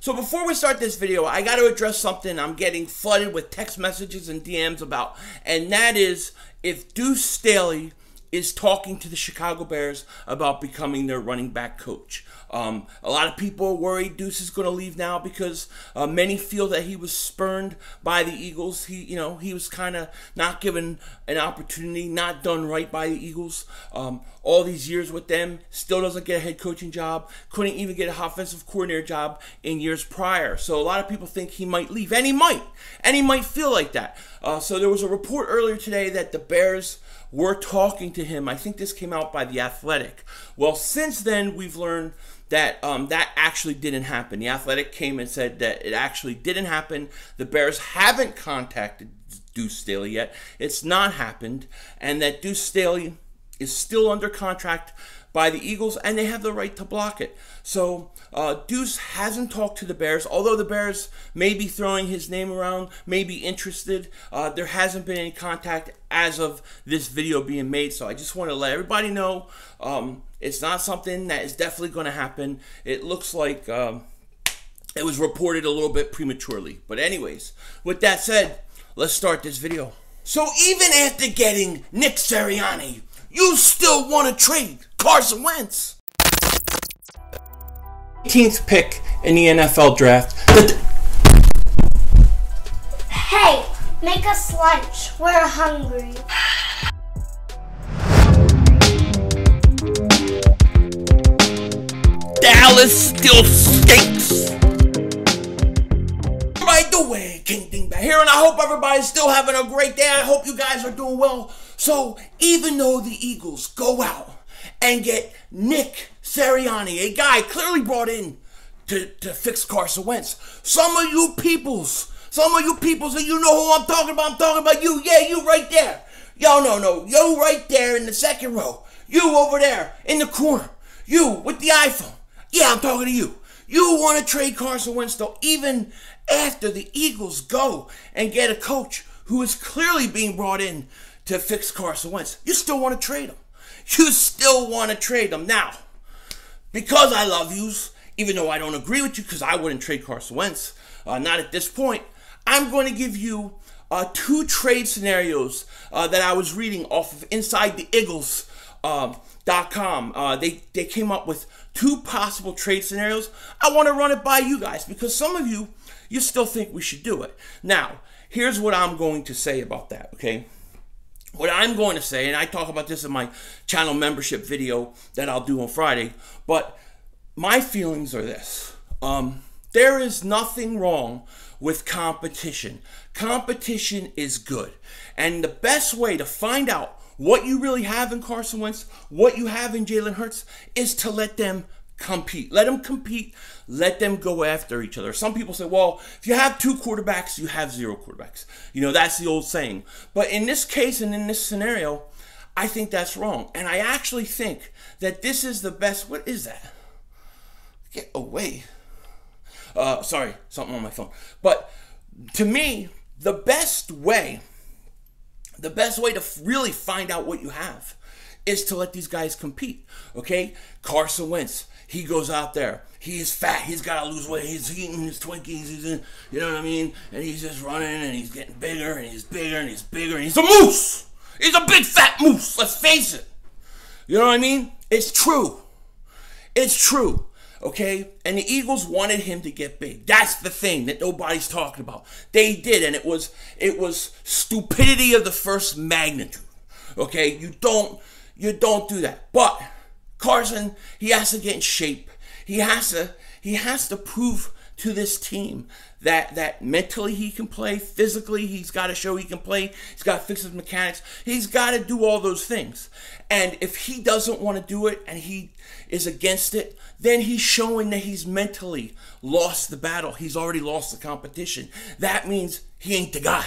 So before we start this video, I got to address something I'm getting flooded with text messages and DMs about, and that is if Duce Staley is talking to the Chicago Bears about becoming their running back coach. A lot of people are worried Duce is going to leave now because many feel that he was spurned by the Eagles. He was kind of not given an opportunity, not done right by the Eagles. All these years with them, still doesn't get a head coaching job, couldn't even get an offensive coordinator job in years prior. So a lot of people think he might leave, and he might feel like that. So there was a report earlier today that the Bears were talking to him. I think this came out by The Athletic. Well, since then, we've learned that that actually didn't happen. The Athletic came and said that it actually didn't happen. The Bears haven't contacted Duce Staley yet. It's not happened. And that Duce Staley is still under contract by the Eagles, and they have the right to block it. So Duce hasn't talked to the Bears, although the Bears may be throwing his name around, may be interested. There hasn't been any contact as of this video being made, so I just want to let everybody know it's not something that is definitely going to happen. It looks like it was reported a little bit prematurely. But anyways, with that said, let's start this video. So even after getting Nick Sirianni, you still want to trade Carson Wentz? 18th pick in the NFL draft. Hey, make us lunch. We're hungry. Dallas still stinks. Right the way, King Dingbat here, and I hope everybody's still having a great day. I hope you guys are doing well. So even though the Eagles go out and get Nick Sirianni, a guy clearly brought in to fix Carson Wentz, some of you peoples, and you know who I'm talking about you, yeah, you right there. Yo, no, you right there in the second row, you over there in the corner, you with the iPhone, yeah, I'm talking to you. You want to trade Carson Wentz though, even after the Eagles go and get a coach who is clearly being brought in to fix Carson Wentz. You still want to trade him. You still want to trade him. Now, because I love yous, even though I don't agree with you, because I wouldn't trade Carson Wentz, not at this point, I'm going to give you two trade scenarios that I was reading off of InsideTheEggles.com. They came up with two possible trade scenarios. I want to run it by you guys because some of you still think we should do it. Now, here's what I'm going to say about that, okay? What I'm going to say, and I talk about this in my channel membership video that I'll do on Friday, but my feelings are this. There is nothing wrong with competition. Competition is good. And the best way to find out what you really have in Carson Wentz, what you have in Jalen Hurts, is to let them compete. Let them compete. Let them go after each other. Some people say, well, if you have two quarterbacks, you have zero quarterbacks. You know, that's the old saying. But in this case and in this scenario, I think that's wrong. And I actually think that this is the best. What is that? Get away. Sorry, something on my phone. But to me, the best way to really find out what you have is to let these guys compete, okay? Carson Wentz, he goes out there. He is fat. He's got to lose weight. He's eating his Twinkies. He's in, you know what I mean? And he's just running, and he's getting bigger, and he's bigger, and he's bigger, and he's a moose. He's a big fat moose. Let's face it. You know what I mean? It's true. It's true, okay? And the Eagles wanted him to get big. That's the thing that nobody's talking about. They did, and it was stupidity of the first magnitude, okay? You don't do that. But Carson, he has to get in shape. He has to prove to this team that mentally he can play, physically he's got to show he can play, he's got to fix his mechanics, he's got to do all those things. And if he doesn't want to do it and he is against it, then he's showing that he's mentally lost the battle. He's already lost the competition. That means he ain't the guy.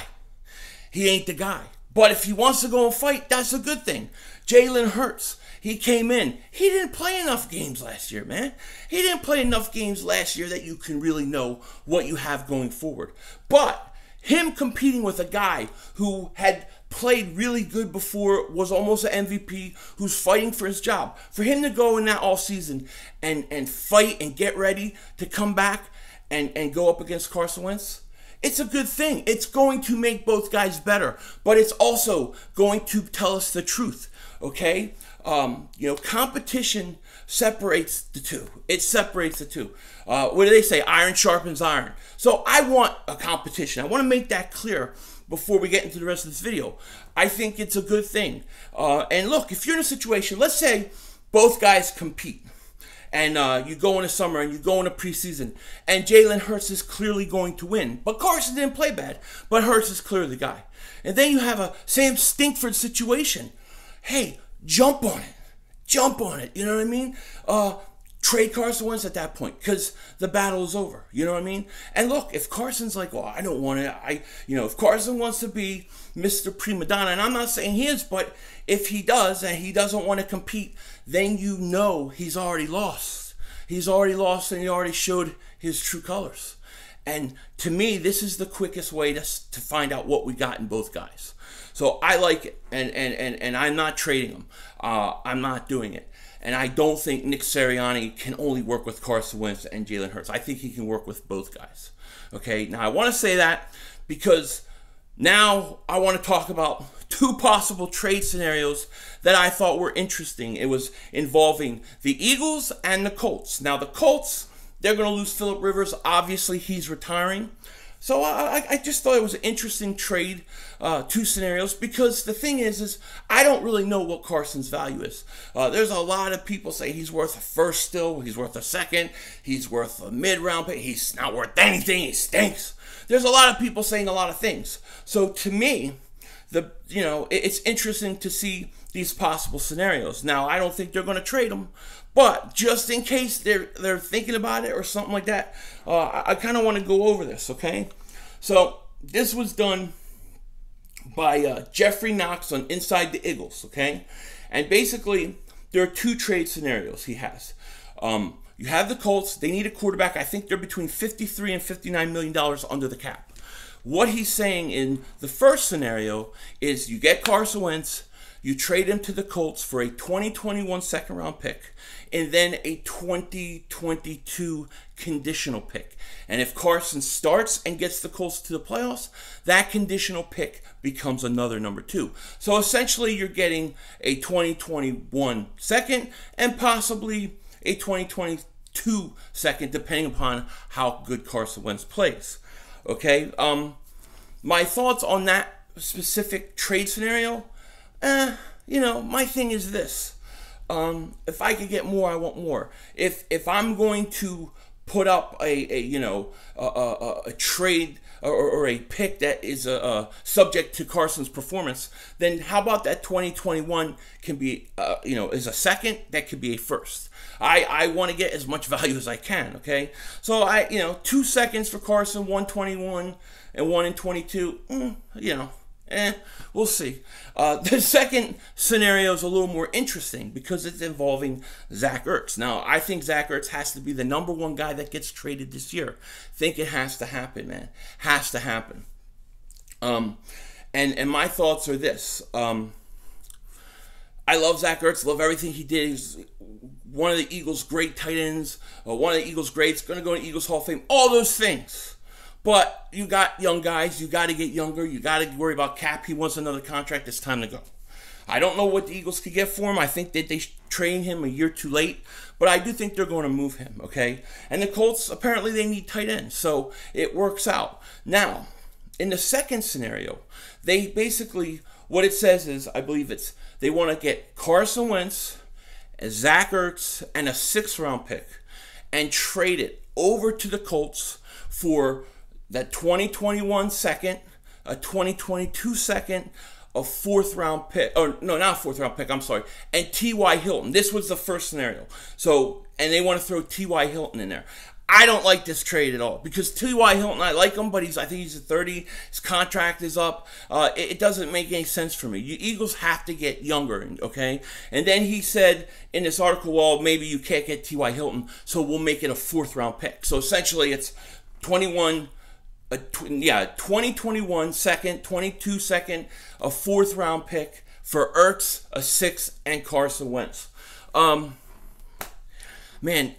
He ain't the guy. But if he wants to go and fight, that's a good thing. Jalen Hurts, he came in. He didn't play enough games last year, man. He didn't play enough games last year that you can really know what you have going forward. But him competing with a guy who had played really good before, was almost an MVP, who's fighting for his job, for him to go in that all season and fight and get ready to come back and go up against Carson Wentz, it's a good thing. It's going to make both guys better, but it's also going to tell us the truth, okay? Competition separates the two. It separates the two. What do they say? Iron sharpens iron. So I want a competition. I want to make that clear before we get into the rest of this video. I think it's a good thing. And look, if you're in a situation, let's say both guys compete, and you go in the summer and you go in the preseason, and Jalen Hurts is clearly going to win. But Carson didn't play bad, but Hurts is clearly the guy. And then you have a Sam Stinkford situation. Hey, jump on it. Jump on it. You know what I mean? Trade Carson Wentz at that point, because the battle is over. You know what I mean? And look, if Carson's like, well, I don't want it. If Carson wants to be Mr. Prima Donna, and I'm not saying he is, but if he does and he doesn't want to compete, then you know he's already lost. He's already lost, and he already showed his true colors. And to me, this is the quickest way to find out what we got in both guys. So I like it, and I'm not trading him. I'm not doing it. And I don't think Nick Sirianni can only work with Carson Wentz and Jalen Hurts. I think he can work with both guys. Okay, now I want to say that because now I want to talk about two possible trade scenarios that I thought were interesting. It was involving the Eagles and the Colts. Now the Colts, they're going to lose Phillip Rivers. Obviously, he's retiring. So I just thought it was an interesting trade, two scenarios, because the thing is I don't really know what Carson's value is. There's a lot of people say he's worth a first still, he's worth a second, he's worth a mid-round pick, he's not worth anything, he stinks. There's a lot of people saying a lot of things. So to me, it's interesting to see these possible scenarios. Now, I don't think they're going to trade him, but just in case they're thinking about it or something like that, I kind of want to go over this, okay? So this was done by Jeffrey Knox on Inside the Iggles, okay? And basically, there are two trade scenarios he has. You have the Colts. They need a quarterback. I think they're between $53 and $59 million under the cap. What he's saying in the first scenario is you get Carson Wentz, you trade him to the Colts for a 2021 second-round pick, and then a 2022 conditional pick. And if Carson starts and gets the Colts to the playoffs, that conditional pick becomes another number 2. So essentially, you're getting a 2021 second and possibly a 2022 second, depending upon how good Carson Wentz plays. Okay? My thoughts on that specific trade scenario, my thing is this. If I could get more, I want more. If I'm going to put up a trade or a pick that is subject to Carson's performance, then how about that 2021 can be is a second, that could be a first. I want to get as much value as I can, okay? So 2 seconds for Carson, 121 and 1 in 22, we'll see. The second scenario is a little more interesting because it's involving Zach Ertz. Now, I think Zach Ertz has to be the number 1 guy that gets traded this year. Think it has to happen, man. Has to happen. And my thoughts are this. I love Zach Ertz. Love everything he did. He's one of the Eagles' great tight ends. One of the Eagles' greats. Going to go to Eagles Hall of Fame. All those things. But you got young guys. You got to get younger. You got to worry about cap. He wants another contract. It's time to go. I don't know what the Eagles could get for him. I think that they trained him a year too late. But I do think they're going to move him, okay? And the Colts, apparently they need tight ends. So it works out. Now, in the second scenario, they basically, what it says is, I believe they want to get Carson Wentz, Zach Ertz, and a 6th-round pick and trade it over to the Colts for that 2021 second, a 2022 second, a 4th-round pick, or no, not a 4th-round pick, I'm sorry, and T.Y. Hilton. This was the first scenario. So, and they want to throw T.Y. Hilton in there. I don't like this trade at all because T.Y. Hilton, I like him, but I think he's at 30. His contract is up. It doesn't make any sense for me. You Eagles have to get younger, okay? And then he said in this article, well, maybe you can't get T.Y. Hilton, so we'll make it a 4th-round pick. So essentially, it's 2021 second, 22 second, a 4th-round pick for Ertz, a 6th, and Carson Wentz. Man,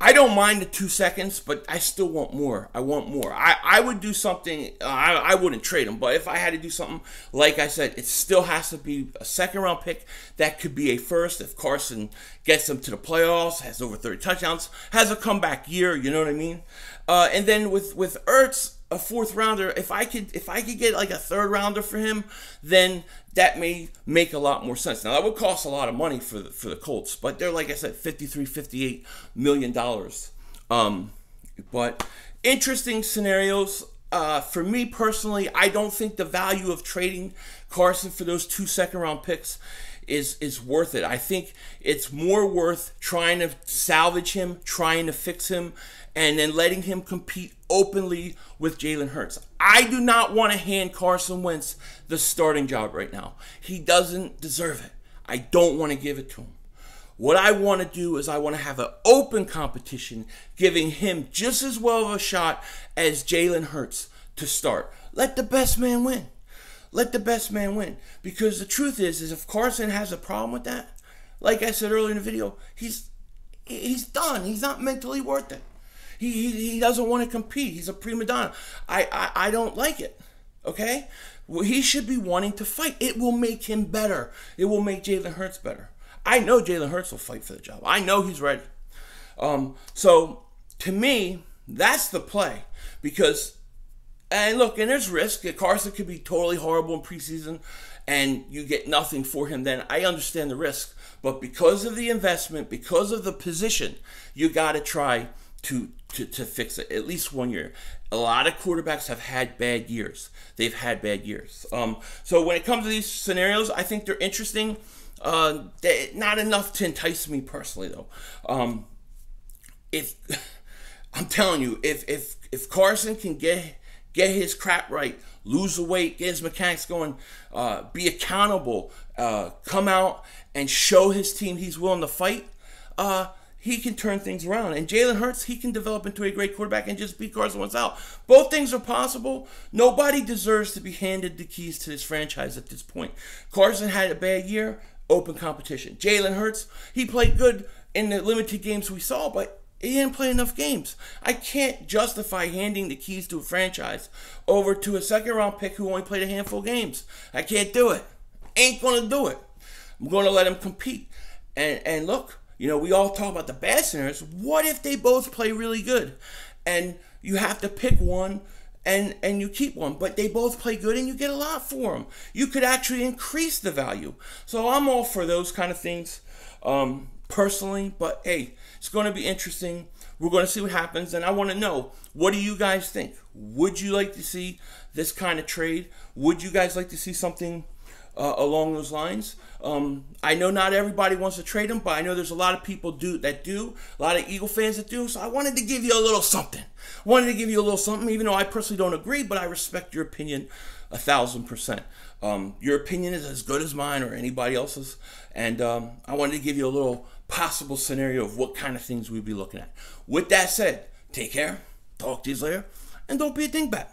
I don't mind the 2 seconds, but I still want more. I want more. I would do something. I wouldn't trade him, but if I had to do something, like I said, it still has to be a second-round pick. That could be a first if Carson gets them to the playoffs, has over 30 touchdowns, has a comeback year. You know what I mean? And then with Ertz, a fourth rounder. If I could get like a third rounder for him, then that may make a lot more sense. Now that would cost a lot of money for the Colts, but they're, like I said, $58 million. But interesting scenarios. For me personally, I don't think the value of trading Carson for those 2 second-round picks is worth it. I think it's more worth trying to salvage him, trying to fix him, and then letting him compete openly with Jalen Hurts. I do not want to hand Carson Wentz the starting job right now. He doesn't deserve it. I don't want to give it to him. What I want to do is I want to have an open competition, giving him just as well of a shot as Jalen Hurts to start. Let the best man win. Let the best man win. Because the truth is if Carson has a problem with that, like I said earlier in the video, he's done. He's not mentally worth it. He doesn't want to compete. He's a prima donna. I don't like it. Okay? Well, he should be wanting to fight. It will make him better. It will make Jalen Hurts better. I know Jalen Hurts will fight for the job. I know he's ready. So, to me, that's the play. Because, and look, and there's risk. Carson could be totally horrible in preseason, and you get nothing for him then. I understand the risk. But because of the investment, because of the position, you got to try to fix it at least 1 year. A lot of quarterbacks have had bad years. They've had bad years. So when it comes to these scenarios, I think they're interesting. Not enough to entice me personally, though. If I'm telling you, if Carson can get his crap right, lose the weight, get his mechanics going, be accountable, come out and show his team he's willing to fight, he can turn things around. And Jalen Hurts, he can develop into a great quarterback and just beat Carson Wentz out. Both things are possible. Nobody deserves to be handed the keys to this franchise at this point. Carson had a bad year, open competition. Jalen Hurts, he played good in the limited games we saw, but he didn't play enough games. I can't justify handing the keys to a franchise over to a second-round pick who only played a handful of games. I can't do it. Ain't going to do it. I'm going to let him compete. And look, you know, we all talk about the bad scenarios. What if they both play really good? And you have to pick one and you keep one. But they both play good and you get a lot for them. You could actually increase the value. So I'm all for those kind of things personally. But, hey, it's going to be interesting. We're going to see what happens. And I want to know, what do you guys think? Would you like to see this kind of trade? Would you guys like to see something along those lines? I know not everybody wants to trade him, but I know there's a lot of people that do, a lot of Eagle fans that do, so I wanted to give you a little something. Even though I personally don't agree, but I respect your opinion 1,000%. Your opinion is as good as mine or anybody else's, and I wanted to give you a little possible scenario of what kind of things we'd be looking at. With that said, take care, talk to you later, and don't be a dingbat.